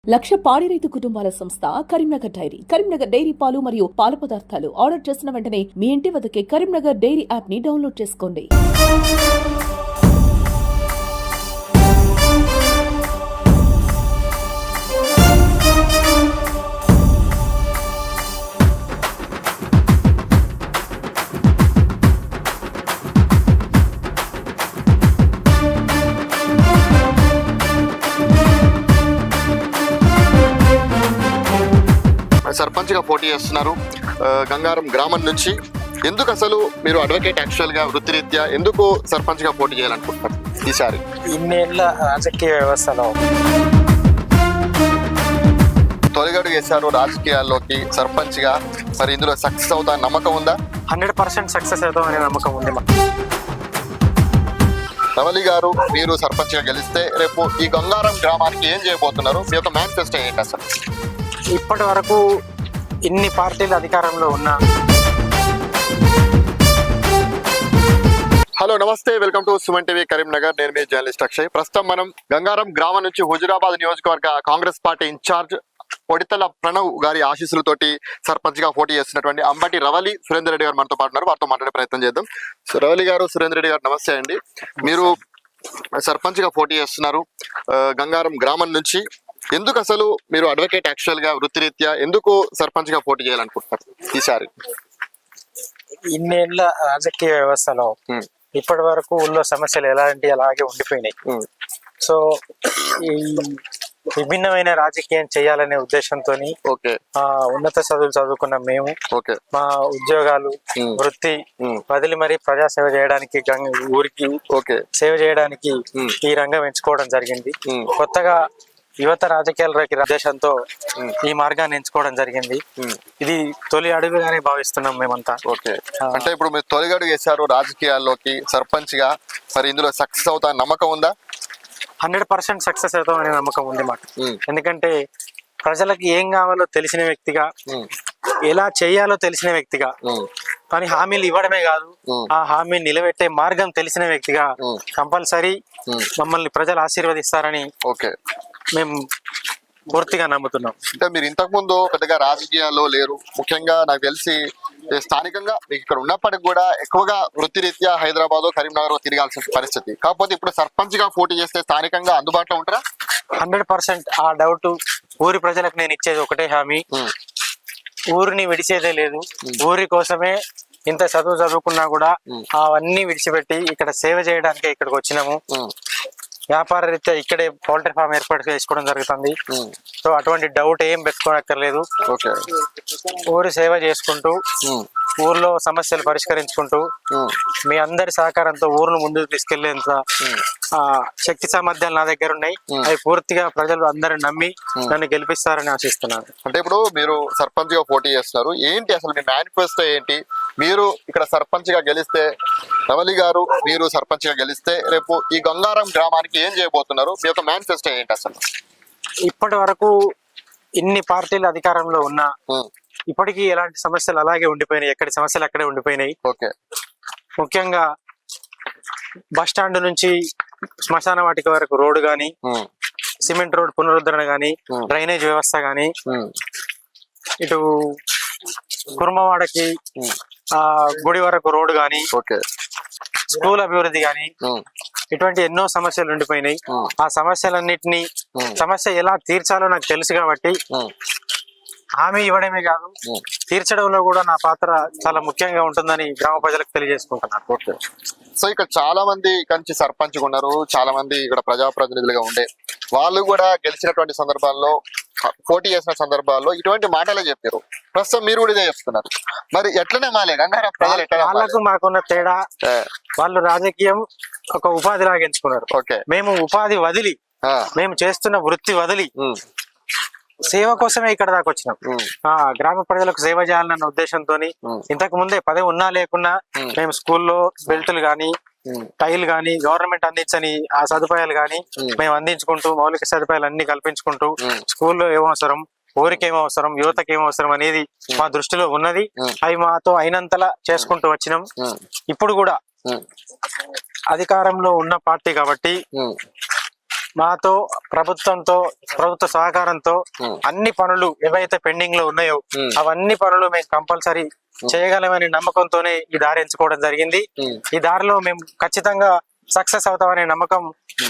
లక్ష పాడి రైతు కుటుంబాల సంస్థ కరీంనగర్ డైరీ. కరీంనగర్ డైరీ పాలు మరియు పాల పదార్థాలు ఆర్డర్ చేసిన వెంటనే మీ ఇంటి వద్దకే కరీంనగర్ డైరీ యాప్ ని డౌన్లోడ్ చేసుకోండి. సర్పంచ్ గా పోటీ చేస్తున్నారు గంగారం గ్రామం నుంచి. ఎందుకు అసలు మీరు అడ్వకేట్ యాక్చువల్ గా వృత్తిరీత్యా ఎందుకు సర్పంచ్ గా పోటీ చేయాలనుకుంటున్నారు ఈసారి? ఇన్నేళ్ల రాజకీయ వ్యవస్థలో తొలిగడుగు వేశారు రాజకీయాల్లోకి సర్పంచ్ గా. మరి ఇందులో సక్సెస్ అవుతా నమ్మకం ఉందా? 100% సక్సెస్ అవుతాం అనే నమ్మకం ఉంది. రవలి గారు, మీరు సర్పంచ్ గా గెలిస్తే రేపు ఈ గంగారం గ్రామానికి ఏం చేయబోతున్నారు? మీ యొక్క మేనిఫెస్టో ఏంటి అసలు? ఇప్పటి వరకు ఇన్ని పార్టీలు అధికారంలో ఉన్నా. హలో, నమస్తే, welcome to Suman TV Karimnagar. నేను మీ జర్నలిస్ట్ అక్షయ్. ప్రస్తుతం మనం గంగారం గ్రామం నుంచి హుజురాబాద్ నియోజకవర్గ కాంగ్రెస్ పార్టీ ఇన్ఛార్జ్ పొడితల ప్రణవ్ గారి ఆశీస్సులతోటి సర్పంచ్ గా పోటీ చేస్తున్నటువంటి అంబటి రవలి సురేందర్ రెడ్డి గారు మనతో పాటు ఉన్నారు. వారితో మాట్లాడే ప్రయత్నం చేద్దాం. రవలి గారు, సురేందర్ రెడ్డి గారు, నమస్తే అండి. మీరు సర్పంచ్ గా పోటీ చేస్తున్నారు గంగారం గ్రామం నుంచి. ఎందుకు అసలు మీరు అడ్వకేట్ యాక్చువల్ గా వృత్తిరీత్యా ఎందుకు సర్పంచ్ గా పోటీ చేయాలనుకుంటున్నారు ఈసారి? ఇన్నేళ్ల రాజకీయ వ్యవస్థలో ఇప్పటి వరకు ఊళ్ళో సమస్యలు ఎలాంటి అలాగే ఉండిపోయినాయి. సో ఈ విభిన్నమైన రాజకీయం చేయాలనే ఉద్దేశంతో ఉన్నత చదువులు చదువుకున్న మేము మా ఉద్యోగాలు వృత్తి వదిలి మరి ప్రజాసేవ చేయడానికి ఊరికి సేవ చేయడానికి ఈ రంగం ఎంచుకోవడం జరిగింది. కొత్తగా యువత రాజకీయాలకి ఉద్దేశంతో ఈ మార్గాన్ని ఎంచుకోవడం జరిగింది. ఇది తొలి అడుగుగానే భావిస్తున్నాం మేమంతా. అంటే ఇప్పుడు మీరు తొలి అడుగు వేశారు రాజకీయాల్లోకి సర్పంచ్ గా. మరి ఇందులో సక్సెస్ అవుతా నమ్మకం ఉందా? 100% సక్సెస్ అవుతాం అనే నమ్మకం ఉంది మాకు. ఎందుకంటే ప్రజలకు ఏం కావాలో తెలిసిన వ్యక్తిగా, ఎలా చేయాలో తెలిసిన వ్యక్తిగా, కానీ హామీలు ఇవ్వడమే కాదు ఆ హామీని నిలబెట్టే మార్గం తెలిసిన వ్యక్తిగా కంపల్సరీ మమ్మల్ని ప్రజలు ఆశీర్వదిస్తారని మేము పూర్తిగా నమ్ముతున్నాం. అంటే మీరు ఇంతకు ముందు పెద్దగా రాజకీయాల్లో లేరు. ముఖ్యంగా నాకు తెలిసి స్థానికంగా మీకు ఇక్కడ ఉన్నప్పటికి కూడా ఎక్కువగా వృత్తిరీత్యా హైదరాబాద్ కరీంనగర్ తిరగాల్సిన పరిస్థితి. కాకపోతే ఇప్పుడు సర్పంచ్ గా పోటీ చేస్తే స్థానికంగా అందుబాటులో ఉంటారా? 100% ఆ డౌట్. ఊరి ప్రజలకు నేను ఇచ్చేది ఒకటే హామీ, ఊరిని విడిచేదే లేదు. ఊరి కోసమే ఇంత చదువుకున్నా కూడా అవన్నీ విడిచిపెట్టి ఇక్కడ సేవ చేయడానికి ఇక్కడికి వచ్చినాము. వ్యాపార రీత్యా ఇక్కడే పౌల్ట్రీ ఫామ్ ఏర్పాటు చేసుకోవడం జరుగుతుంది. సో అటువంటి డౌట్ ఏం పెట్టుకోనక్కర్లేదు. ఊరి సేవ చేసుకుంటూ ఊర్లో సమస్యలు పరిష్కరించుకుంటూ మీ అందరి సహకారంతో ఊర్ను ముందుకు తీసుకెళ్లేంత శక్తి సామర్థ్యాలు నా దగ్గర ఉన్నాయి. అవి పూర్తిగా ప్రజలు అందరూ నమ్మి నన్ను గెలిపిస్తారని ఆశిస్తున్నాను. అంటే ఇప్పుడు మీరు సర్పంచ్ గా పోటీ చేస్తున్నారు, ఏంటి అసలు మీ మేనిఫెస్టో ఏంటి? మీరు ఇక్కడ సర్పంచ్ గా గెలిస్తే, రవలి గారు మీరు సర్పంచ్ గా గెలిస్తే రేపు ఈ గంగారం గ్రామానికి ఏం చేయబోతున్నారు? మీ యొక్క మేనిఫెస్టో ఏంటి అసలు? ఇప్పటి వరకు ఇన్ని పార్టీలు అధికారంలో ఉన్నా ఇప్పటికీ ఎలాంటి సమస్యలు అలాగే ఉండిపోయినాయి. ఎక్కడి సమస్యలు అక్కడే ఉండిపోయినాయి. ముఖ్యంగా బస్ స్టాండ్ నుంచి శ్మశాన వాటిక వరకు రోడ్డు గాని, సిమెంట్ రోడ్ పునరుద్ధరణ గాని, డ్రైనేజ్ వ్యవస్థ గాని, ఇటు కుర్మవాడకి గుడి వరకు రోడ్డు గాని, స్కూల్ అభివృద్ధి గాని, ఇటువంటి ఎన్నో సమస్యలు ఉండిపోయినాయి. ఆ సమస్యలన్నిటినీ సమస్య ఎలా తీర్చాలో నాకు తెలుసు కాబట్టి హామీ ఇవ్వడమే కాదు తీర్చడంలో కూడా నా పాత్ర చాలా ముఖ్యంగా ఉంటుందని గ్రామ ప్రజలకు తెలియజేసుకుంటున్నాను. సో ఇక్కడ చాలా మంది కంచి సర్పంచ్ ఉన్నారు, చాలా మంది ఇక్కడ ప్రజాప్రతినిధులుగా ఉండే వాళ్ళు కూడా గెలిచినటువంటి సందర్భాల్లో, పోటీ చేసిన సందర్భాల్లో ఇటువంటి మాటలే చెప్పారు. ప్రస్తుతం మీరు కూడా ఇదే చెప్తున్నారు. మరి ఎట్లనే మాలే గంగారం ప్రజలు వాళ్ళకు మాకున్న తేడా, వాళ్ళు రాజకీయం ఒక ఉపాధి లాగా ఎంచుకున్నారు. మేము ఉపాధి వదిలి, మేము చేస్తున్న వృత్తి వదిలి సేవ కోసమే ఇక్కడ దాకా వచ్చినాం. గ్రామ ప్రజలకు సేవ చేయాలన్న ఉద్దేశంతో ఇంతకు ముందే పదవి ఉన్నా లేకున్నా మేము స్కూల్లో బెల్టులు గాని, టైల్ గాని, గవర్నమెంట్ అందించని ఆ సదుపాయాలు గాని మేము అందించుకుంటూ, మౌలిక సదుపాయాలు అన్ని కల్పించుకుంటూ, స్కూల్లో ఏమవసరం, ఊరికి ఏమవసరం, యువతకి ఏమవసరం అనేది మా దృష్టిలో ఉన్నది. అవి మాతో అయినంతలా చేసుకుంటూ వచ్చినాం. ఇప్పుడు కూడా అధికారంలో ఉన్న పార్టీ కాబట్టి మాతో ప్రభుత్వ సహకారంతో అన్ని పనులు ఏవైతే పెండింగ్ లో ఉన్నాయో అవన్నీ పనులు మేము కంపల్సరీ చేయగలమనే నమ్మకంతోనే ఈ దారి ఎంచుకోవడం జరిగింది. ఈ దారిలో మేము ఖచ్చితంగా సక్సెస్ అవుతామనే నమ్మకం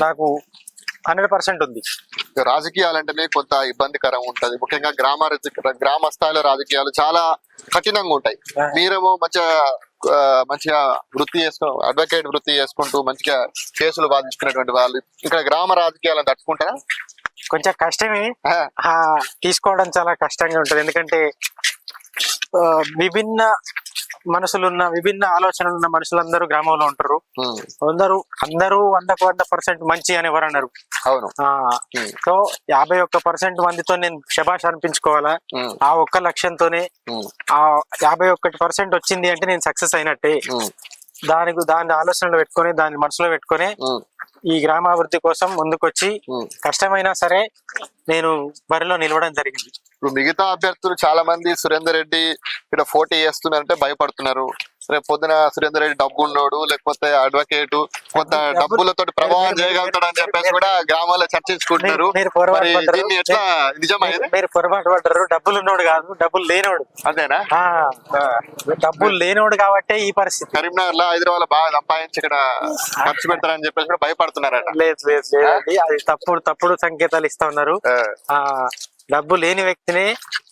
నాకు 100% ఉంది. రాజకీయాలంటేనే కొంత ఇబ్బందికరం ఉంటది, ముఖ్యంగా గ్రామ స్థాయిలో రాజకీయాలు చాలా కఠినంగా ఉంటాయి. మీరేమో మంచిగా వృత్తి అడ్వకేట్ వృత్తి చేసుకుంటూ మంచిగా కేసులు వాదించుకునేటువంటి వాళ్ళు ఇక్కడ గ్రామ రాజకీయాలను తట్టుకుంటారా? కొంచెం కష్టమే, తీసుకోవడం చాలా కష్టంగా ఉంటది. ఎందుకంటే విభిన్న మనసులున్న విభిన్న ఆలోచనలు ఉన్న మనుషులందరూ గ్రామంలో ఉంటారు. అందరూ 100% మంచి అని ఎవరు అన్నారు. అవును. సో 51% మందితో నేను శబాష్ అనిపించుకోవాలా. ఆ ఒక్క లక్ష్యంతోనే ఆ 51% వచ్చింది అంటే నేను సక్సెస్ అయినట్టే. దాని ఆలోచనలో పెట్టుకొని దాన్ని మనసులో పెట్టుకొని ఈ గ్రామాభివృద్ధి కోసం ముందుకొచ్చి కష్టమైనా సరే నేను బరిలో నిలవడం జరిగింది. ఇప్పుడు మిగతా అభ్యర్థులు చాలా మంది సురేందర్ రెడ్డి ఇక్కడ పోటీ చేస్తున్నారంటే భయపడుతున్నారు. రేపు పొద్దున సురేందర్ రెడ్డి డబ్బు ఉన్నోడు లేకపోతే అడ్వకేట్ కొంత డబ్బులతో ప్రభావం చేయగలుగుతాడు అని చెప్పేసి కూడా గ్రామాల్లో చర్చించుకుంటున్నారు. దీన్ని ఎట్లా నిజమైంది? మీరు పొరపాటు పడ్డారు. డబ్బులు ఉన్నోడు కాదు, డబ్బులు లేనోడు. అదేనా? డబ్బులు లేనోడు కాబట్టి ఈ పరిస్థితి. కరీంనగర్ లో హైదరాబాద్ లో బాగా సంపాదించి ఇక్కడ ఖర్చు పెడతారని చెప్పేసి కూడా భయపడుతున్నారట. లేదండి, అది తప్పుడు సంకేతాలు ఇస్తా ఉన్నారు. డబ్బు లేని వ్యక్తిని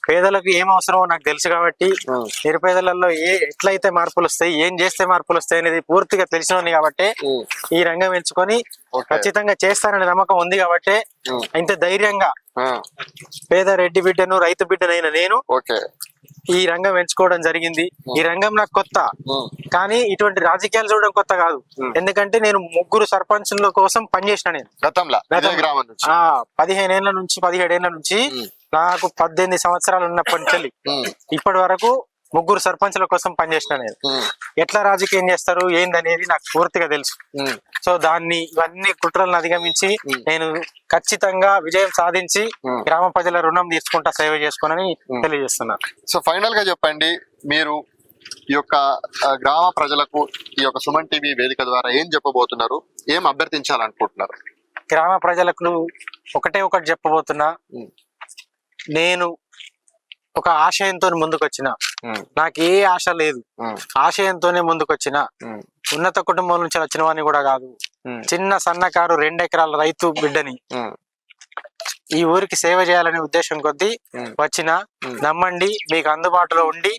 పేదలకు ఏం అవసరమో నాకు తెలుసు కాబట్టి నిరుపేదలలో ఎట్లయితే మార్పులు వస్తాయి, ఏం చేస్తే మార్పులు వస్తాయి అనేది పూర్తిగా తెలిసిన కాబట్టి ఈ రంగం ఎంచుకొని ఖచ్చితంగా చేస్తాననే నమ్మకం ఉంది కాబట్టి ఇంత ధైర్యంగా పేద రెడ్డి బిడ్డను రైతు బిడ్డనైన నేను ఈ రంగం ఎంచుకోవడం జరిగింది. ఈ రంగం నాకు కొత్త, కానీ ఇటువంటి రాజకీయాలు చూడడం కొత్త కాదు. ఎందుకంటే నేను 3 సర్పంచుల కోసం పనిచేసిన. నేను గతంలో 15 ఏళ్ల నుంచి 17 ఏళ్ల నుంచి నాకు 18 సంవత్సరాలు ఉన్నప్పటి నుంచి ఇప్పటి వరకు 3 సర్పంచుల కోసం పనిచేసిన. నేను ఎట్లా రాజకీయం చేస్తారు ఏందనేది నాకు పూర్తిగా తెలుసు. సో ఇవన్నీ కుట్రలను అధిగమించి నేను ఖచ్చితంగా విజయం సాధించి గ్రామ ప్రజల రుణం తీసుకుంటా, సేవ చేసుకోనని తెలియజేస్తున్నా. సో ఫైనల్ గా చెప్పండి, మీరు ఈ యొక్క గ్రామ ప్రజలకు ఈ యొక్క సుమన్ టీవీ వేదిక ద్వారా ఏం చెప్పబోతున్నారు, ఏం అభ్యర్థించాలనుకుంటున్నారు? గ్రామ ప్రజలకు ఒకటి చెప్పబోతున్నా. నేను ఒక ఆశయంతో ముందుకొచ్చిన, నాకు ఏ ఆశ లేదు, ఆశయంతోనే ముందుకొచ్చిన. ఉన్నత కుటుంబం నుంచి వచ్చిన వాడిని కూడా కాదు, చిన్న సన్నకారు 2 ఎకరాల రైతు బిడ్డని. ఈ ఊరికి సేవ చేయాలనే ఉద్దేశం కొద్దీ వచ్చిన. నమ్మండి, మీకు అందుబాటులో ఉండి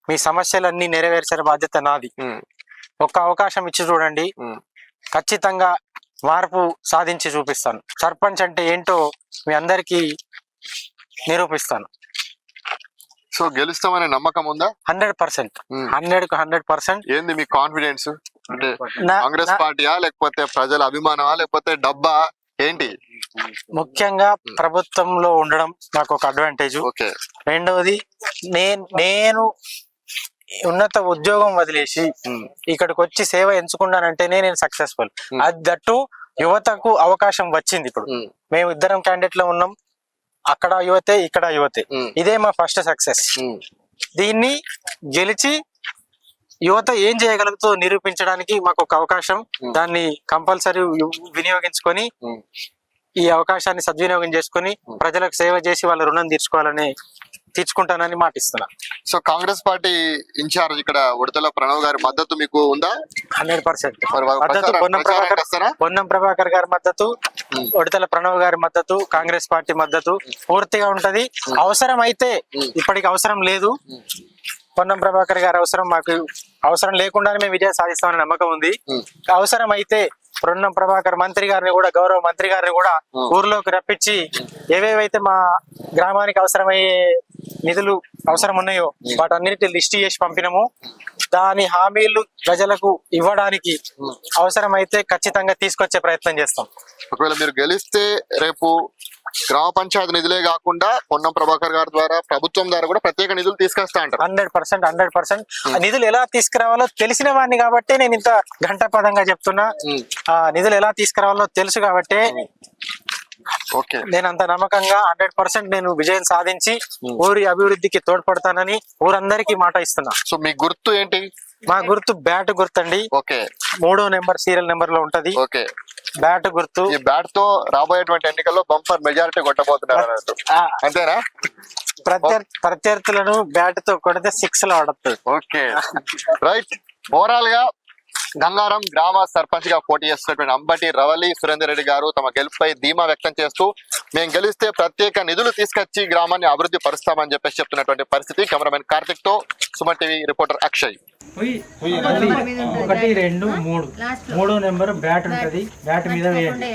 మీ సమస్యలన్నీ నెరవేర్చిన బాధ్యత నాది. ఒక్క అవకాశం ఇచ్చి చూడండి, ఖచ్చితంగా మార్పు సాధించి చూపిస్తాను. సర్పంచ్ అంటే ఏంటో మీ అందరికీ నిరూపిస్తాను. సో గెలుస్తామనే నమ్మకం ఉందా? 100%. 100% ఏంది మీ కాన్ఫిడెన్స్? అంటే కాంగ్రెస్ పార్టీయా లేకపోతే ప్రజల అభిమానమా లేకపోతే డబ్బా ఏంటి? ముఖ్యంగా ప్రభుత్వంలో ఉండడం నాకు ఒక అడ్వాంటేజ్. రెండవది నేను ఉన్నత ఉద్యోగం వదిలేసి ఇక్కడికి వచ్చి సేవ ఎంచుకున్నానంటేనే నేను సక్సెస్ఫుల్. అది దట్టు యువతకు అవకాశం వచ్చింది. ఇప్పుడు మేము 2 క్యాండిడేట్ లో ఉన్నాం, అక్కడ యువతే ఇక్కడ యువతే. ఇదే మా ఫస్ట్ సక్సెస్. దీన్ని గెలిచి యువత ఏం చేయగలుగుతో నిరూపించడానికి మాకు ఒక అవకాశం. దాన్ని కంపల్సరీ వినియోగించుకొని ఈ అవకాశాన్ని సద్వినియోగం చేసుకొని ప్రజలకు సేవ చేసి వాళ్ళ రుణం తీర్చుకుంటానని మాటిస్తున్నా. సో కాంగ్రెస్ పార్టీ ఇన్ఛార్జ్ ఇక్కడ ఉడతల ప్రణవ్ గారి మద్దతు మీకు ఉందా? 100% మద్దతు. పొన్నం ప్రభాకర్ గారి మద్దతు, ఉడతల ప్రణవ్ గారి మద్దతు, కాంగ్రెస్ పార్టీ మద్దతు పూర్తిగా ఉంటది. అవసరం అయితే, ఇప్పటికి అవసరం లేదు, పొన్నం ప్రభాకర్ గారి మాకు అవసరం లేకుండానే మేము విజయం సాధిస్తామని నమ్మకం ఉంది. అవసరం అయితే పొన్నం ప్రభాకర్ మంత్రి గారిని కూడా, గౌరవ మంత్రి గారిని కూడా ఊర్లోకి రప్పించి ఏవేవైతే మా గ్రామానికి అవసరమయ్యే నిధులు అవసరం ఉన్నాయో వాటన్నిటి లిస్ట్ చేసి పంపినము. దాని హామీలు ప్రజలకు ఇవ్వడానికి అవసరమైతే ఖచ్చితంగా తీసుకొచ్చే ప్రయత్నం చేస్తాం. ఒకవేళ మీరు గెలిస్తే రేపు గ్రామ పంచాయతీ నిధులే కాకుండా పొన్నం ప్రభాకర్ గారి ద్వారా ప్రభుత్వం ద్వారా కూడా ప్రత్యేక నిధులు తీసుకొస్తా అంటారు. 100%. నిధులు ఎలా తీసుకురావాలో తెలిసిన వాడిని కాబట్టి నేను ఇంత ఘంటాపదంగా చెప్తున్నా. నిధులు ఎలా తీసుకురావాలో తెలుసు కాబట్టి నేను అంత నమ్మకంగా 100% నేను విజయం సాధించి ఊరి అభివృద్ధికి తోడ్పడతానని ఊరందరికీ మాట ఇస్తున్నా. సో మీ గుర్తు ఏంటి? మా గుర్తు బ్యాట్ గుర్తండి. 3వ నెంబర్ సీరియల్ నెంబర్ లో ఉంటది. బ్యాట్ గుర్తు. ఈ బ్యాట్ తో రాబోయేటువంటి ఎన్నికల్లో బంపర్ మెజారిటీ కొట్టబోతున్నారు అన్నట్టు. ఆ, అంతేనా? ప్రత్యర్థులను బ్యాట్ తో కొడితే 6 లో ఆడతాడు. Okay right. ఓవరాల్ గా గంగారం గ్రామ సర్పంచ్ గా పోటీ చేస్తున్నటువంటి అంబటి రవలి సురేందర్ రెడ్డి గారు తమ గెలుపుపై ధీమా వ్యక్తం చేస్తూ మేము గెలిస్తే ప్రత్యేక నిధులు తీసుకొచ్చి గ్రామాన్ని అభివృద్ధి పరుస్తామని చెప్పేసి చెప్తున్నటువంటి పరిస్థితి. కెమెరామెన్ కార్తిక్ తో Suman TV reporter Akshay. 1, 2, 3 3 number bat ఉంటది, బ్యాట్ మీద వేయండి.